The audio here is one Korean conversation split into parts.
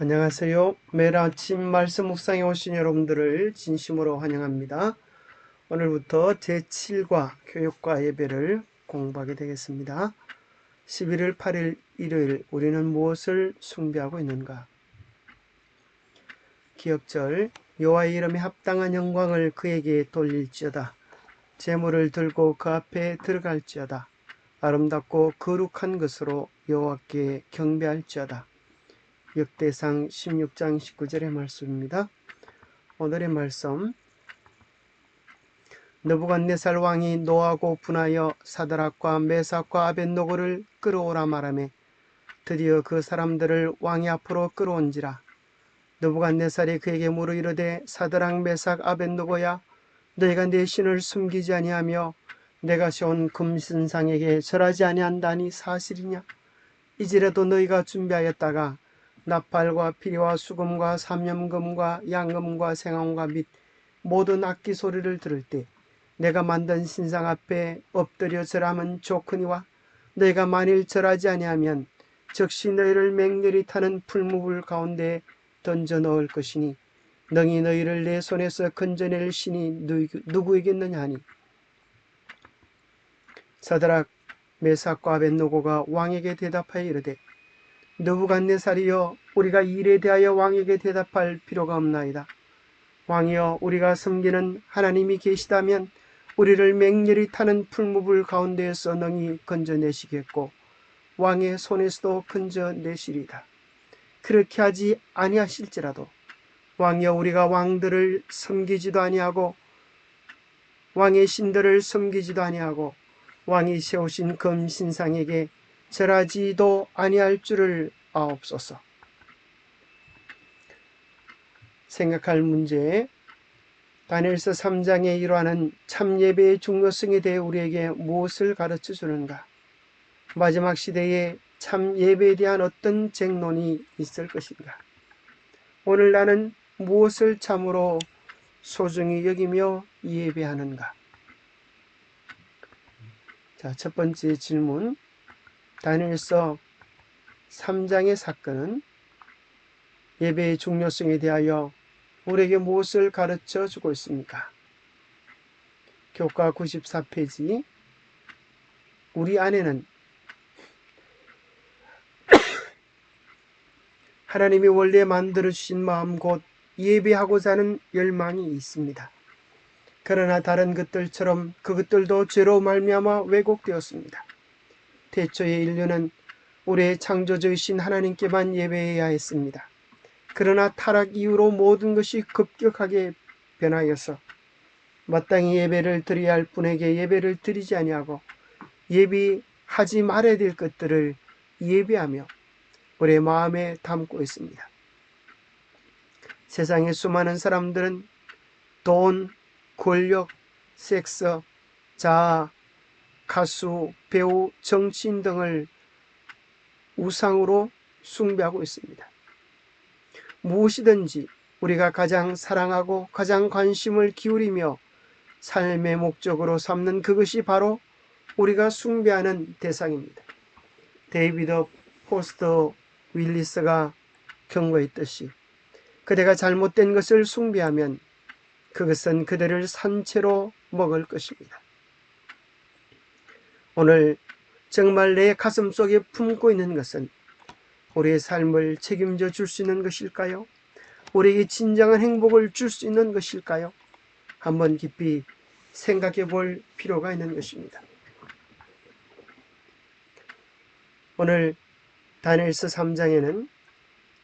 안녕하세요. 매일 아침 말씀 묵상에 오신 여러분들을 진심으로 환영합니다. 오늘부터 제7과 교육과 예배를 공부하게 되겠습니다. 11월 8일 일요일, 우리는 무엇을 숭배하고 있는가? 기억절, 여호와의 이름에 합당한 영광을 그에게 돌릴지어다. 제물을 들고 그 앞에 들어갈지어다. 아름답고 거룩한 것으로 여호와께 경배할지어다. 역대상 16장 19절의 말씀입니다. 오늘의 말씀, 느부갓네살 왕이 노하고 분하여 사드락과 메삭과 아벳노고를 끌어오라 말하매 드디어 그 사람들을 왕이 앞으로 끌어온지라. 느부갓네살이 그에게 물어 이르되 사드락 메삭 아벳노고야, 너희가 내 신을 숨기지 아니하며 내가 세운 금신상에게 절하지 아니한다니 사실이냐? 이제라도 너희가 준비하였다가 나팔과 피리와 수금과 삼염금과 양금과 생황과 및 모든 악기 소리를 들을 때 내가 만든 신상 앞에 엎드려 절하면 좋거니와, 너희가 만일 절하지 아니하면 즉시 너희를 맹렬히 타는 풀무불 가운데 던져 넣을 것이니 능히 너희를 내 손에서 건져낼 신이 누구이겠느냐 하니, 사드락 메삭과 아벳노고가 왕에게 대답하여 이르되 느부갓네살이여, 우리가 이 일에 대하여 왕에게 대답할 필요가 없나이다. 왕이여, 우리가 섬기는 하나님이 계시다면 우리를 맹렬히 타는 풀무불 가운데에서 능히 건져내시겠고 왕의 손에서도 건져내시리다. 그렇게 하지 아니하실지라도 왕이여, 우리가 왕들을 섬기지도 아니하고 왕의 신들을 섬기지도 아니하고 왕이 세우신 금신상에게 절하지도 아니할 줄을 아옵소서. 생각할 문제, 다니엘서 3장에 이러한 참 예배의 중요성에 대해 우리에게 무엇을 가르쳐 주는가? 마지막 시대에 참 예배에 대한 어떤 쟁론이 있을 것인가? 오늘 나는 무엇을 참으로 소중히 여기며 예배하는가? 자, 첫 번째 질문, 다니엘서 3장의 사건은 예배의 중요성에 대하여 우리에게 무엇을 가르쳐 주고 있습니까? 교과 94페이지, 우리 안에는 하나님이 원래 만들어주신 마음 곧 예배하고자 하는 열망이 있습니다. 그러나 다른 것들처럼 그것들도 죄로 말미암아 왜곡되었습니다. 태초의 인류는 우리의 창조주이신 하나님께만 예배해야 했습니다. 그러나 타락 이후로 모든 것이 급격하게 변하여서 마땅히 예배를 드려야 할 분에게 예배를 드리지 아니하고 예배하지 말아야 될 것들을 예배하며 우리의 마음에 담고 있습니다. 세상의 수많은 사람들은 돈, 권력, 섹스, 자아, 가수, 배우, 정치인 등을 우상으로 숭배하고 있습니다. 무엇이든지 우리가 가장 사랑하고 가장 관심을 기울이며 삶의 목적으로 삼는 그것이 바로 우리가 숭배하는 대상입니다. 데이비드 포스터 윌리스가 경고했듯이 그대가 잘못된 것을 숭배하면 그것은 그대를 산채로 먹을 것입니다. 오늘 정말 내 가슴 속에 품고 있는 것은 우리의 삶을 책임져 줄 수 있는 것일까요? 우리에게 진정한 행복을 줄 수 있는 것일까요? 한번 깊이 생각해 볼 필요가 있는 것입니다. 오늘 다니엘서 3장에는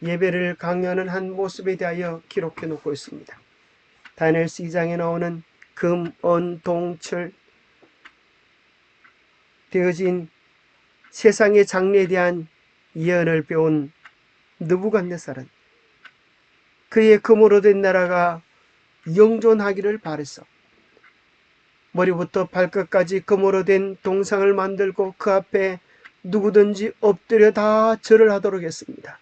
예배를 강요하는 한 모습에 대하여 기록해 놓고 있습니다. 다니엘서 2장에 나오는 금, 은, 동, 철 되어진 세상의 장래에 대한 예언을 배운 느부갓네살은 그의 금으로 된 나라가 영존하기를 바랬어. 머리부터 발끝까지 금으로 된 동상을 만들고 그 앞에 누구든지 엎드려 다 절을 하도록 했습니다.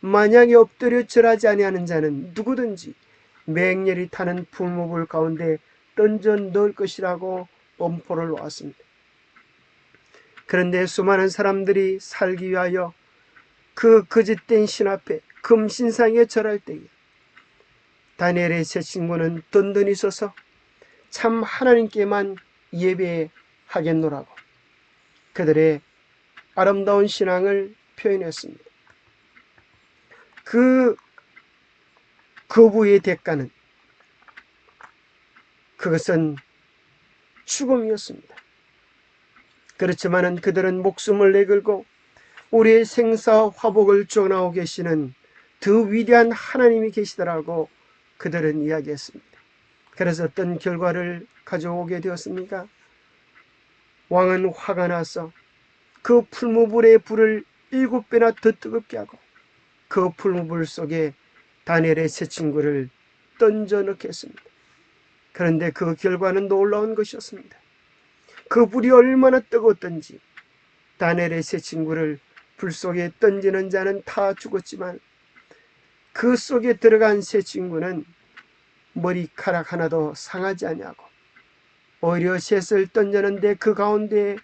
만약에 엎드려 절하지 아니하는 자는 누구든지 맹렬히 타는 풀무불 가운데 던져 넣을 것이라고 엄포를 놓았습니다. 그런데 수많은 사람들이 살기 위하여 그 거짓된 신 앞에 금신상에 절할 때에 다니엘의 세 친구는 든든히 서서 참 하나님께만 예배하겠노라고 그들의 아름다운 신앙을 표현했습니다. 그 거부의 대가는 그것은 죽음이었습니다. 그렇지만 그들은 목숨을 내걸고 우리의 생사와 화복을 주관하고 계시는 더 위대한 하나님이 계시더라고 그들은 이야기했습니다. 그래서 어떤 결과를 가져오게 되었습니까? 왕은 화가 나서 그 풀무불의 불을 7배나 더 뜨겁게 하고 그 풀무불 속에 다니엘의 세 친구를 던져 넣겠습니다. 그런데 그 결과는 놀라운 것이었습니다. 그 불이 얼마나 뜨거웠던지 다니엘의 세 친구를 불 속에 던지는 자는 다 죽었지만 그 속에 들어간 세 친구는 머리카락 하나도 상하지 아니하고 오히려 셋을 던졌는데 그 가운데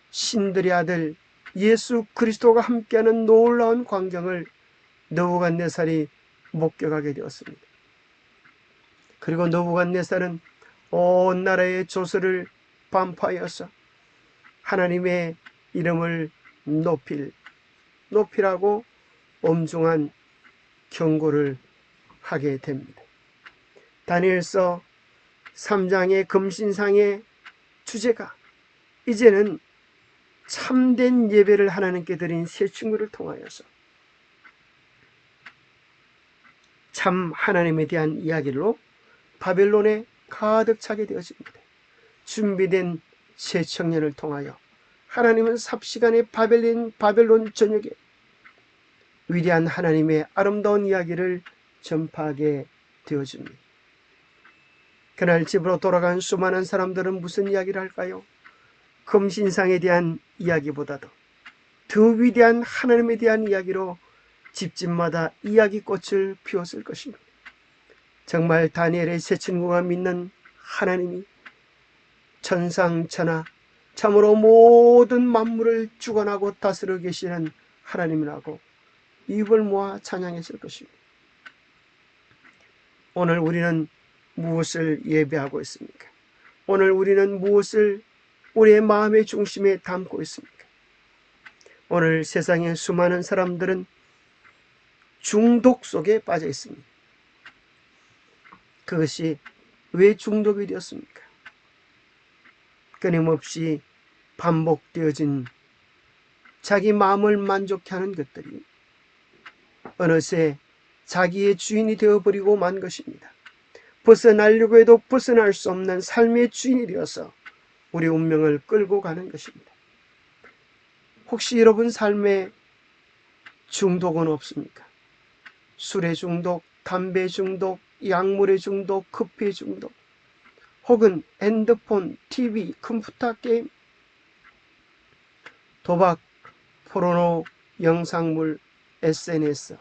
신들의 아들 예수 그리스도가 함께하는 놀라운 광경을 느부갓네살이 목격하게 되었습니다. 그리고 느부갓네살은 온 나라의 조서를 반파하여서 하나님의 이름을 높이라고 엄중한 경고를 하게 됩니다. 다니엘서 3장의 금신상의 주제가 이제는 참된 예배를 하나님께 드린 세 친구를 통하여서 참 하나님에 대한 이야기로 바벨론에 가득 차게 되어집니다. 준비된 세 청년을 통하여 하나님은 삽시간에 바벨론 전역에 위대한 하나님의 아름다운 이야기를 전파하게 되어집니다. 그날 집으로 돌아간 수많은 사람들은 무슨 이야기를 할까요? 금신상에 대한 이야기보다도 더 위대한 하나님에 대한 이야기로 집집마다 이야기꽃을 피웠을 것입니다. 정말 다니엘의 세 친구가 믿는 하나님이 천상천하 참으로 모든 만물을 주관하고 다스려 계시는 하나님이라고 입을 모아 찬양했을 것입니다. 오늘 우리는 무엇을 예배하고 있습니까? 오늘 우리는 무엇을 우리의 마음의 중심에 담고 있습니까? 오늘 세상의 수많은 사람들은 중독 속에 빠져 있습니다. 그것이 왜 중독이 되었습니까? 끊임없이 반복되어진 자기 마음을 만족케 하는 것들이 어느새 자기의 주인이 되어버리고 만 것입니다. 벗어나려고 해도 벗어날 수 없는 삶의 주인이 되어서 우리 운명을 끌고 가는 것입니다. 혹시 여러분 삶에 중독은 없습니까? 술의 중독, 담배 중독, 약물의 중독, 커피의 중독, 혹은 핸드폰, TV, 컴퓨터 게임, 도박, 포르노, 영상물, SNS,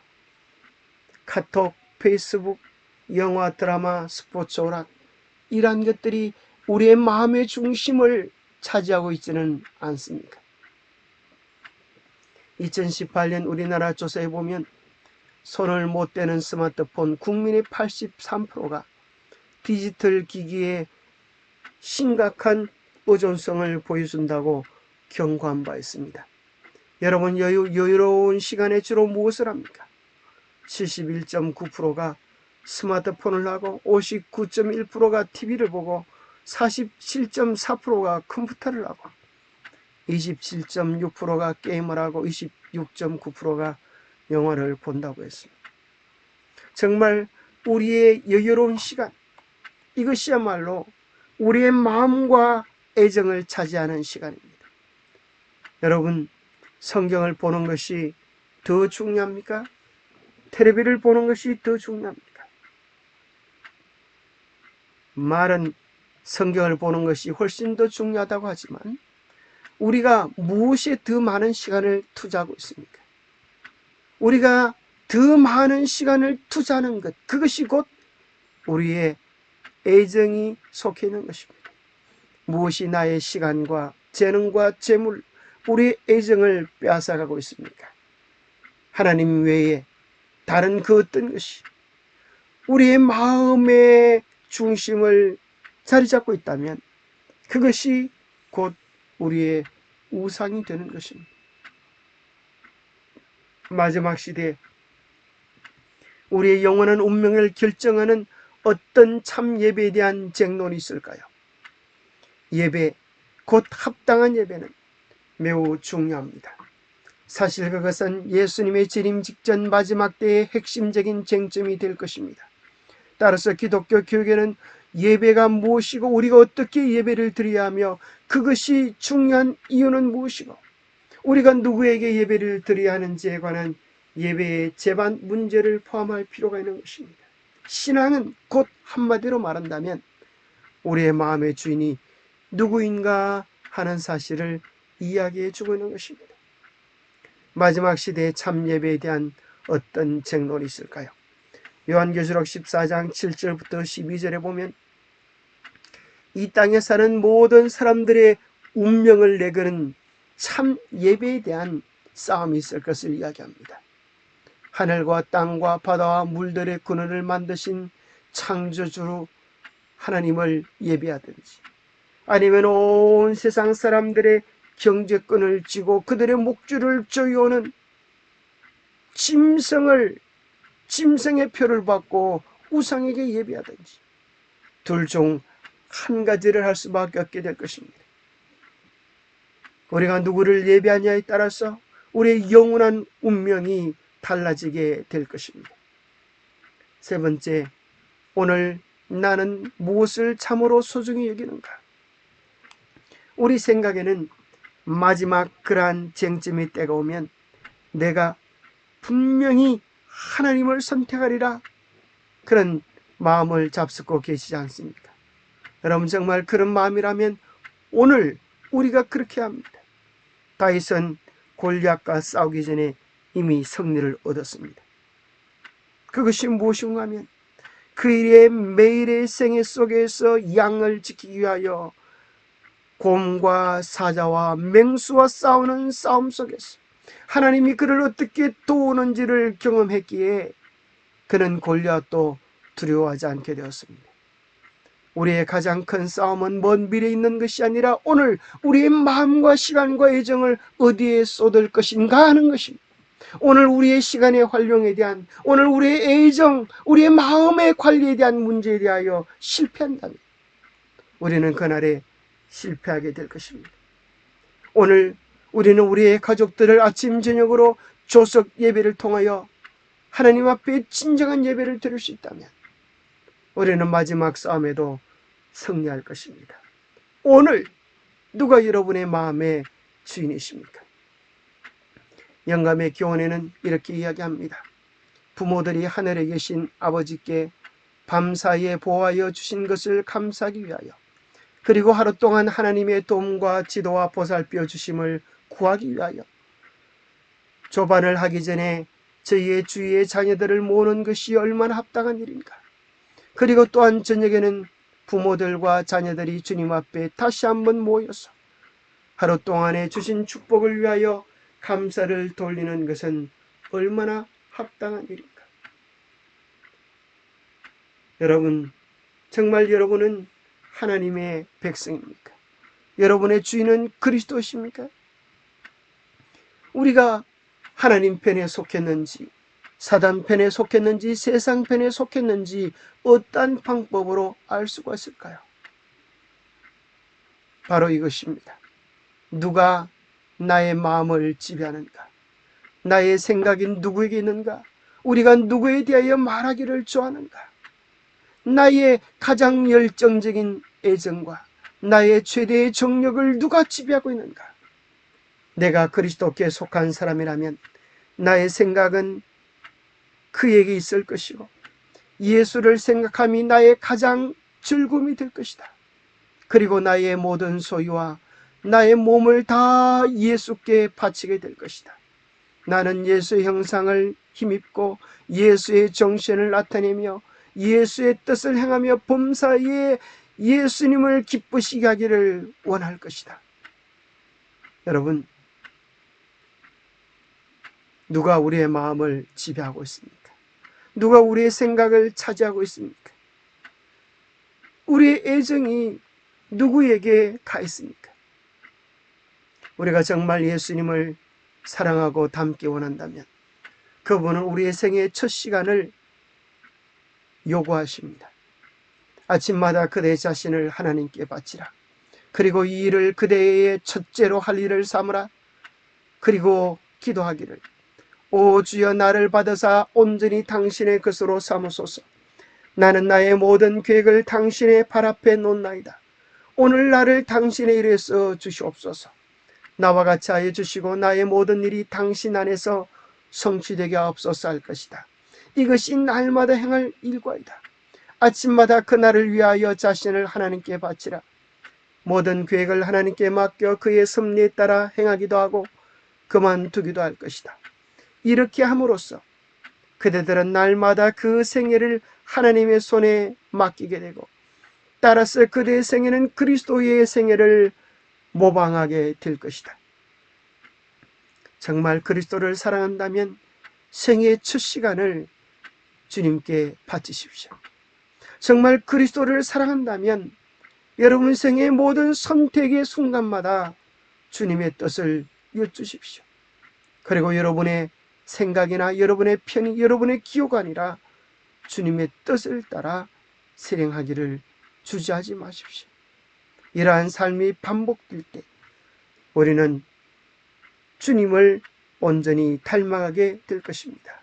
카톡, 페이스북, 영화, 드라마, 스포츠, 오락, 이러한 것들이 우리의 마음의 중심을 차지하고 있지는 않습니까? 2018년 우리나라 조사에 보면 손을 못 대는 스마트폰 국민의 83%가 디지털 기기에 심각한 의존성을 보여준다고 경고한 바 있습니다. 여러분 여유로운 시간에 주로 무엇을 합니까? 71.9%가 스마트폰을 하고 59.1%가 TV를 보고 47.4%가 컴퓨터를 하고 27.6%가 게임을 하고 26.9%가 영화를 본다고 했습니다. 정말 우리의 여유로운 시간, 이것이야말로 우리의 마음과 애정을 차지하는 시간입니다. 여러분, 성경을 보는 것이 더 중요합니까? 텔레비를 보는 것이 더 중요합니까? 말은 성경을 보는 것이 훨씬 더 중요하다고 하지만 우리가 무엇에 더 많은 시간을 투자하고 있습니까? 우리가 더 많은 시간을 투자하는 것, 그것이 곧 우리의 애정이 속해 있는 것입니다. 무엇이 나의 시간과 재능과 재물, 우리의 애정을 빼앗아가고 있습니까? 하나님 외에 다른 그 어떤 것이 우리의 마음의 중심을 자리 잡고 있다면 그것이 곧 우리의 우상이 되는 것입니다. 마지막 시대에 우리의 영원한 운명을 결정하는 어떤 참 예배에 대한 쟁론이 있을까요? 예배, 곧 합당한 예배는 매우 중요합니다. 사실 그것은 예수님의 재림 직전 마지막 때의 핵심적인 쟁점이 될 것입니다. 따라서 기독교 교육에는 예배가 무엇이고 우리가 어떻게 예배를 드려야 하며 그것이 중요한 이유는 무엇이고 우리가 누구에게 예배를 드려야 하는지에 관한 예배의 제반 문제를 포함할 필요가 있는 것입니다. 신앙은 곧 한마디로 말한다면 우리의 마음의 주인이 누구인가 하는 사실을 이야기해 주고 있는 것입니다. 마지막 시대의 참 예배에 대한 어떤 쟁론이 있을까요? 요한계시록 14장 7절부터 12절에 보면 이 땅에 사는 모든 사람들의 운명을 내거는 참 예배에 대한 싸움이 있을 것을 이야기합니다. 하늘과 땅과 바다와 물들의 근원을 만드신 창조주 하나님을 예배하든지 아니면 온 세상 사람들의 경제권을 쥐고 그들의 목줄을 조여오는 짐승의 표를 받고 우상에게 예배하든지 둘 중 한 가지를 할 수밖에 없게 될 것입니다. 우리가 누구를 예배하냐에 따라서 우리의 영원한 운명이 달라지게 될 것입니다. 세 번째, 오늘 나는 무엇을 참으로 소중히 여기는가? 우리 생각에는 마지막 그러한 쟁점의 때가 오면 내가 분명히 하나님을 선택하리라 그런 마음을 잡수고 계시지 않습니까? 여러분 정말 그런 마음이라면 오늘 우리가 그렇게 합니다. 다윗은 골리앗과 싸우기 전에 이미 승리를 얻었습니다. 그것이 무엇인가 하면 그의 매일의 생애 속에서 양을 지키기 위하여 곰과 사자와 맹수와 싸우는 싸움 속에서 하나님이 그를 어떻게 도우는지를 경험했기에 그는 골리앗도 두려워하지 않게 되었습니다. 우리의 가장 큰 싸움은 먼 미래에 있는 것이 아니라 오늘 우리의 마음과 시간과 애정을 어디에 쏟을 것인가 하는 것입니다. 오늘 우리의 시간의 활용에 대한, 오늘 우리의 애정, 우리의 마음의 관리에 대한 문제에 대하여 실패한다면 우리는 그날에 실패하게 될 것입니다. 오늘 우리는 우리의 가족들을 아침 저녁으로 조석 예배를 통하여 하나님 앞에 진정한 예배를 드릴 수 있다면 우리는 마지막 싸움에도 승리할 것입니다. 오늘 누가 여러분의 마음의 주인이십니까? 영감의 교훈에는 이렇게 이야기합니다. 부모들이 하늘에 계신 아버지께 밤사이에 보호하여 주신 것을 감사하기 위하여 그리고 하루 동안 하나님의 도움과 지도와 보살펴 주심을 구하기 위하여 조반을 하기 전에 저희의 주위의 자녀들을 모으는 것이 얼마나 합당한 일인가. 그리고 또한 저녁에는 부모들과 자녀들이 주님 앞에 다시 한번 모여서 하루 동안에 주신 축복을 위하여 감사를 돌리는 것은 얼마나 합당한 일인가. 여러분, 정말 여러분은 하나님의 백성입니까? 여러분의 주인은 그리스도십니까? 우리가 하나님 편에 속했는지 사단 편에 속했는지 세상 편에 속했는지 어떤 방법으로 알 수가 있을까요? 바로 이것입니다. 누가 나의 마음을 지배하는가? 나의 생각이 누구에게 있는가? 우리가 누구에 대하여 말하기를 좋아하는가? 나의 가장 열정적인 애정과 나의 최대의 정력을 누가 지배하고 있는가? 내가 그리스도께 속한 사람이라면 나의 생각은 그에게 있을 것이고 예수를 생각함이 나의 가장 즐거움이 될 것이다. 그리고 나의 모든 소유와 나의 몸을 다 예수께 바치게 될 것이다. 나는 예수의 형상을 힘입고 예수의 정신을 나타내며 예수의 뜻을 행하며 범사에 예수님을 기쁘시게 하기를 원할 것이다. 여러분, 누가 우리의 마음을 지배하고 있습니까? 누가 우리의 생각을 차지하고 있습니까? 우리의 애정이 누구에게 가 있습니까? 우리가 정말 예수님을 사랑하고 닮기 원한다면 그분은 우리의 생애의 첫 시간을 요구하십니다. 아침마다 그대 자신을 하나님께 바치라. 그리고 이 일을 그대의 첫째로 할 일을 삼으라. 그리고 기도하기를, 오 주여, 나를 받으사 온전히 당신의 것으로 삼으소서. 나는 나의 모든 계획을 당신의 발 앞에 놓나이다. 오늘 나를 당신의 일에 써 주시옵소서. 나와 같이 하여 주시고 나의 모든 일이 당신 안에서 성취되게 하옵소서 할 것이다. 이것이 날마다 행할 일과이다. 아침마다 그날을 위하여 자신을 하나님께 바치라. 모든 계획을 하나님께 맡겨 그의 섭리에 따라 행하기도 하고 그만두기도 할 것이다. 이렇게 함으로써 그대들은 날마다 그 생애를 하나님의 손에 맡기게 되고, 따라서 그대의 생애는 그리스도의 생애를 모방하게 될 것이다. 정말 그리스도를 사랑한다면 생애의 첫 시간을 주님께 바치십시오. 정말 그리스도를 사랑한다면 여러분 생애의 모든 선택의 순간마다 주님의 뜻을 여쭈십시오. 그리고 여러분의 생각이나 여러분의 편의, 여러분의 기호가 아니라 주님의 뜻을 따라 실행하기를 주저하지 마십시오. 이러한 삶이 반복될 때 우리는 주님을 온전히 닮아가게 될 것입니다.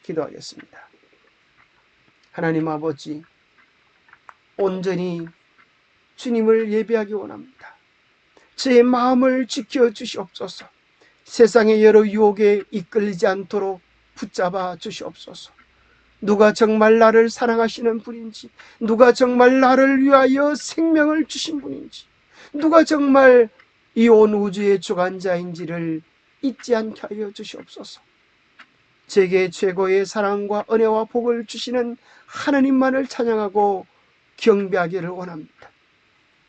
기도하겠습니다. 하나님 아버지, 온전히 주님을 예배하기 원합니다. 제 마음을 지켜주시옵소서. 세상의 여러 유혹에 이끌리지 않도록 붙잡아 주시옵소서. 누가 정말 나를 사랑하시는 분인지, 누가 정말 나를 위하여 생명을 주신 분인지, 누가 정말 이 온 우주의 주관자인지를 잊지 않게 하여 주시옵소서. 제게 최고의 사랑과 은혜와 복을 주시는 하나님만을 찬양하고 경배하기를 원합니다.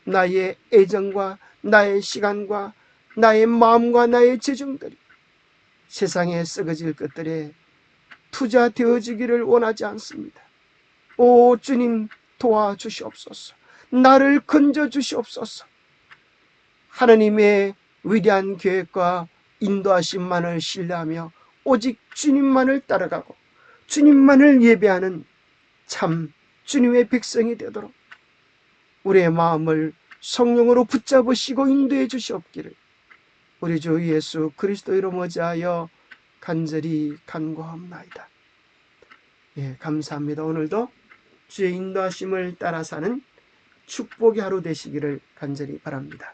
나의 애정과 나의 시간과 나의 마음과 나의 재정들이 세상에 썩어질 것들에 투자되어지기를 원하지 않습니다. 오 주님, 도와주시옵소서. 나를 건져주시옵소서. 하나님의 위대한 계획과 인도하심만을 신뢰하며 오직 주님만을 따라가고 주님만을 예배하는 참 주님의 백성이 되도록 우리의 마음을 성령으로 붙잡으시고 인도해 주시옵기를 우리 주 예수 그리스도 이름 의지하여 간절히 간구하옵나이다. 예, 감사합니다. 오늘도 주의 인도하심을 따라 사는 축복의 하루 되시기를 간절히 바랍니다.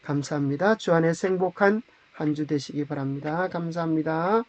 감사합니다. 주 안에 행복한 한 주 되시기 바랍니다. 감사합니다.